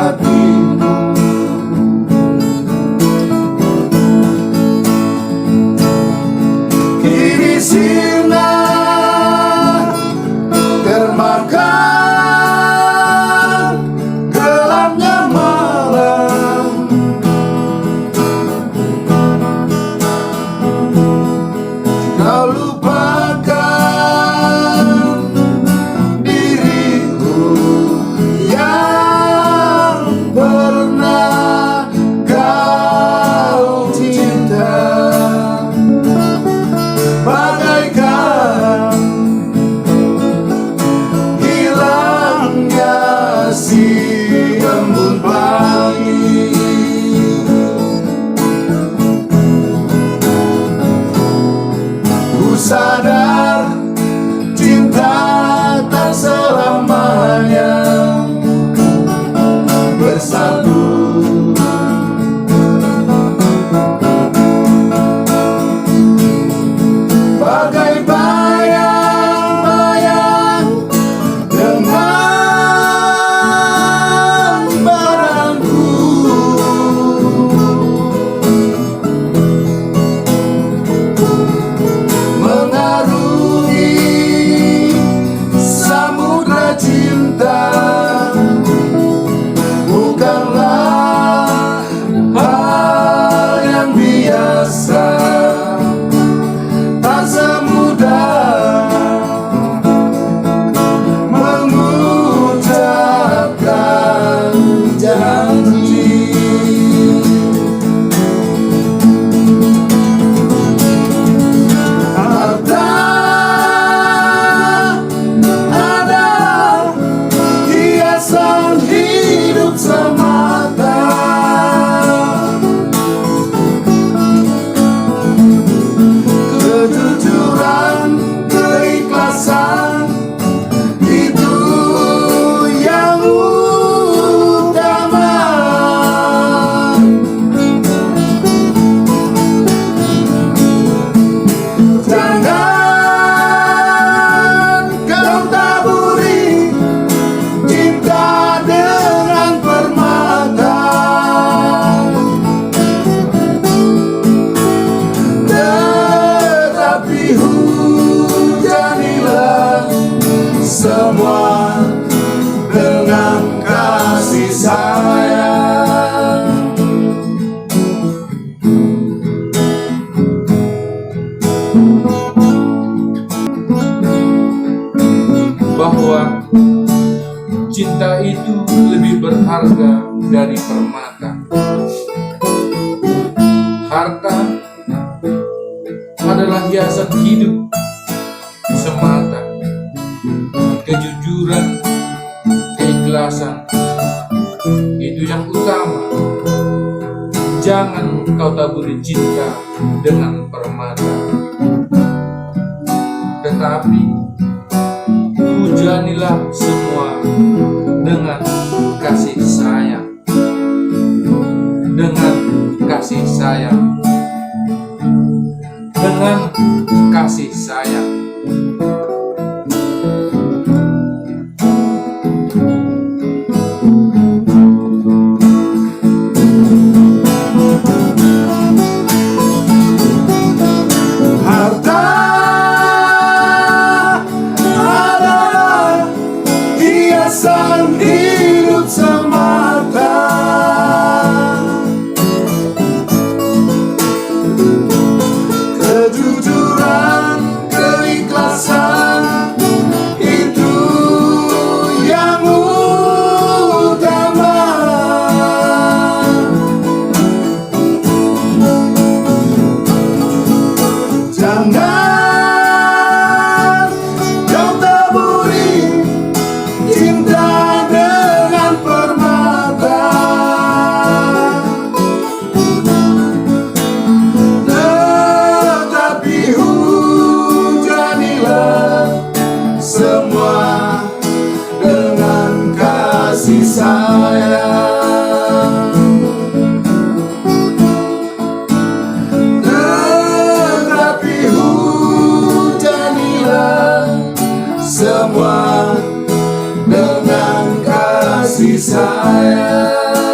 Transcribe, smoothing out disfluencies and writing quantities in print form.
hatimu. Kini sinar termakan gelapnya malam. Kau lupakan diriku yang pernah kau cinta. Bagaikan hilangnya si embun pagi. Ku sadar cinta tak selamanya bersatu. Bagai bayang-bayang dengan barangku. Mengarungi samudra cinta bukanlah hal yang biasa. Tak semudah mengucapkan janji. Harta adalah hiasan hidup semata. Kejujuran, keikhlasan, itu yang utama. Jangan kau taburi cinta dengan permata. Tetapi hujanilah semua dengan kasih sayang. Bahwa cinta itu lebih berharga dari permata. Harta adalah hiasan hidup semata. Kejujuran, keikhlasan, itu yang utama. Jangan kau taburi cinta dengan permata. Tetapi hujanilah semua dengan kasih sayang. Dengan kasih sayang. Dengan kasih sayang. Harta adalah hiasan hidup semata. Kejujuran, keikhlasan, itu yang utama. Jangan kau taburi cinta dengan permata. Tetapi hujanilah semua dengan kasih sayang. Tetapi hujanilah semua dengan kasih kasih sayang